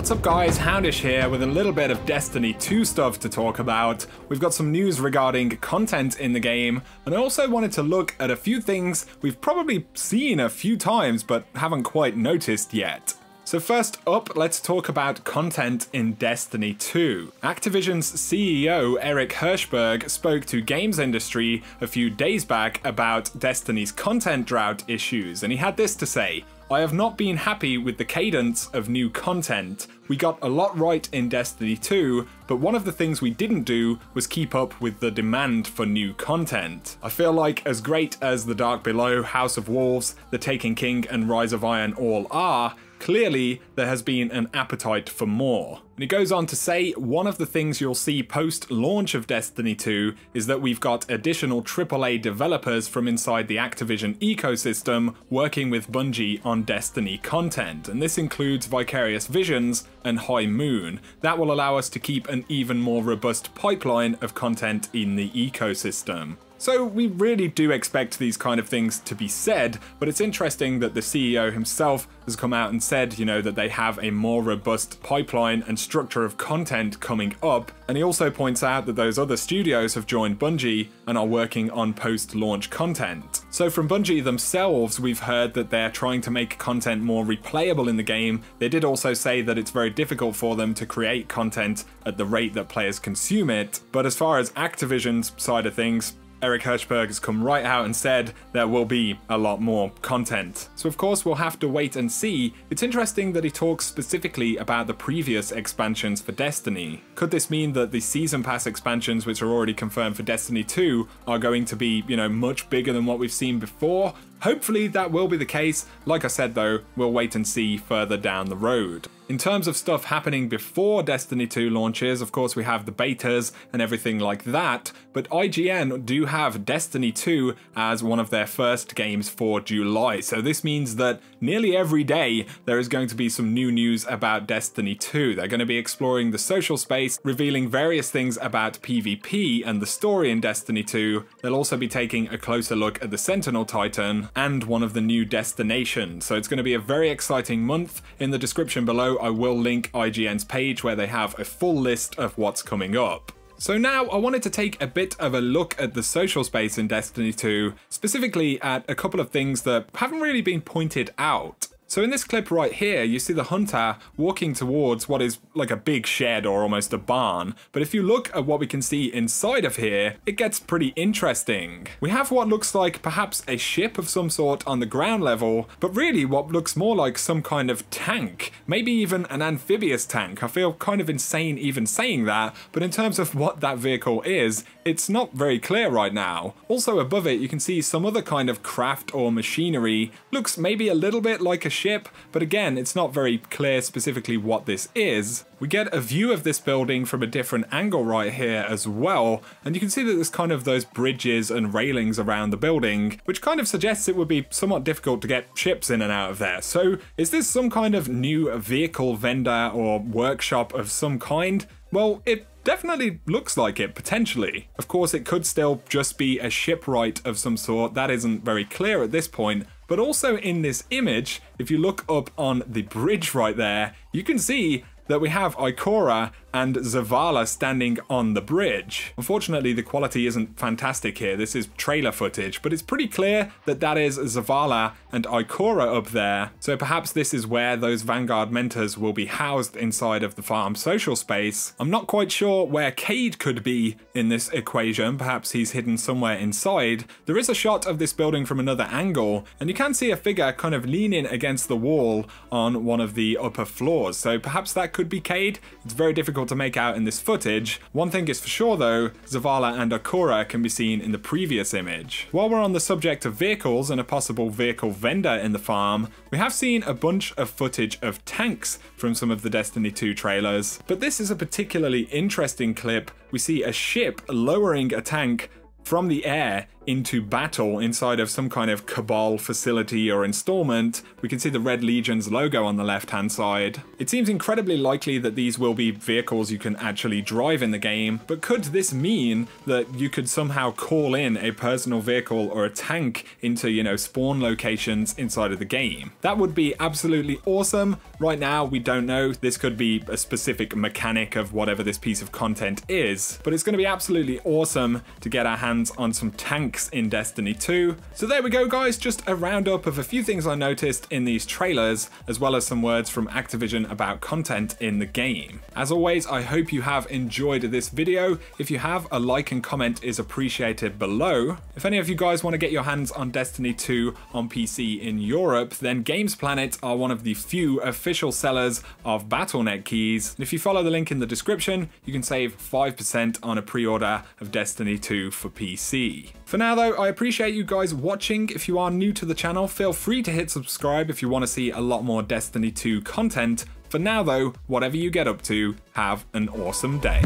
What's up guys, Houndish here with a little bit of Destiny 2 stuff to talk about. We've got some news regarding content in the game, and I also wanted to look at a few things we've probably seen a few times but haven't quite noticed yet. So first up, let's talk about content in Destiny 2. Activision's CEO Eric Hirshberg spoke to Games Industry a few days back about Destiny's content drought issues, and he had this to say: "I have not been happy with the cadence of new content. We got a lot right in Destiny 2, but one of the things we didn't do was keep up with the demand for new content. I feel like as great as The Dark Below, House of Wolves, The Taken King and Rise of Iron all are, clearly there has been an appetite for more." And he goes on to say, one of the things you'll see post-launch of Destiny 2 is that we've got additional AAA developers from inside the Activision ecosystem working with Bungie on Destiny content, and this includes Vicarious Visions and High Moon. That will allow us to keep an even more robust pipeline of content in the ecosystem. So we really do expect these kind of things to be said, but it's interesting that the CEO himself has come out and said, you know, that they have a more robust pipeline and structure of content coming up, and he also points out that those other studios have joined Bungie and are working on post-launch content. So from Bungie themselves, we've heard that they're trying to make content more replayable in the game. They did also say that it's very difficult for them to create content at the rate that players consume it, but as far as Activision's side of things, Eric Hirshberg has come right out and said there will be a lot more content. So of course we'll have to wait and see. It's interesting that he talks specifically about the previous expansions for Destiny. Could this mean that the Season Pass expansions, which are already confirmed for Destiny 2, are going to be, you know, much bigger than what we've seen before? Hopefully that will be the case. Like I said though, we'll wait and see further down the road. In terms of stuff happening before Destiny 2 launches, of course we have the betas and everything like that, but IGN do have Destiny 2 as one of their first games for July, so this means that nearly every day there is going to be some new news about Destiny 2. They're going to be exploring the social space, revealing various things about PvP and the story in Destiny 2. They'll also be taking a closer look at the Sentinel Titan and one of the new destinations, so it's going to be a very exciting month. In the description below I will link IGN's page where they have a full list of what's coming up. So now I wanted to take a bit of a look at the social space in Destiny 2, specifically at a couple of things that haven't really been pointed out. So in this clip right here, you see the hunter walking towards what is like a big shed or almost a barn. But if you look at what we can see inside of here, it gets pretty interesting. We have what looks like perhaps a ship of some sort on the ground level, but really what looks more like some kind of tank, maybe even an amphibious tank. I feel kind of insane even saying that, but in terms of what that vehicle is, it's not very clear right now. Also above it, you can see some other kind of craft or machinery. Looks maybe a little bit like a ship, but again, it's not very clear specifically what this is. We get a view of this building from a different angle right here as well, and you can see that there's kind of those bridges and railings around the building, which kind of suggests it would be somewhat difficult to get ships in and out of there. So is this some kind of new vehicle vendor or workshop of some kind? Well, it definitely looks like it, potentially. Of course, it could still just be a shipwright of some sort. That isn't very clear at this point. But also in this image, if you look up on the bridge right there, you can see that we have Ikora and Zavala standing on the bridge. Unfortunately, the quality isn't fantastic here. This is trailer footage, but it's pretty clear that that is Zavala and Ikora up there. So perhaps this is where those Vanguard mentors will be housed inside of the farm social space. I'm not quite sure where Cade could be in this equation. Perhaps he's hidden somewhere inside. There is a shot of this building from another angle, and you can see a figure kind of leaning against the wall on one of the upper floors. So perhaps that could be Cade. It's very difficult to make out in this footage. One thing is for sure though, Zavala and Ikora can be seen in the previous image. While we're on the subject of vehicles and a possible vehicle vendor in the farm, we have seen a bunch of footage of tanks from some of the Destiny 2 trailers, but this is a particularly interesting clip. We see a ship lowering a tank from the air into battle inside of some kind of Cabal facility or installment. We can see the Red Legion's logo on the left-hand side. It seems incredibly likely that these will be vehicles you can actually drive in the game, but could this mean that you could somehow call in a personal vehicle or a tank into, you know, spawn locations inside of the game? That would be absolutely awesome. Right now, we don't know. This could be a specific mechanic of whatever this piece of content is, but it's going to be absolutely awesome to get our hands on some tanks in Destiny 2. So there we go, guys, just a roundup of a few things I noticed in these trailers, as well as some words from Activision about content in the game. As always, I hope you have enjoyed this video. If you have, a like and comment is appreciated below. If any of you guys want to get your hands on Destiny 2 on PC in Europe, then Games Planet are one of the few official sellers of Battle.net keys. And if you follow the link in the description, you can save 5% on a pre-order of Destiny 2 for PC. For now though, I appreciate you guys watching. If you are new to the channel, feel free to hit subscribe if you want to see a lot more Destiny 2 content. For now though, whatever you get up to, have an awesome day.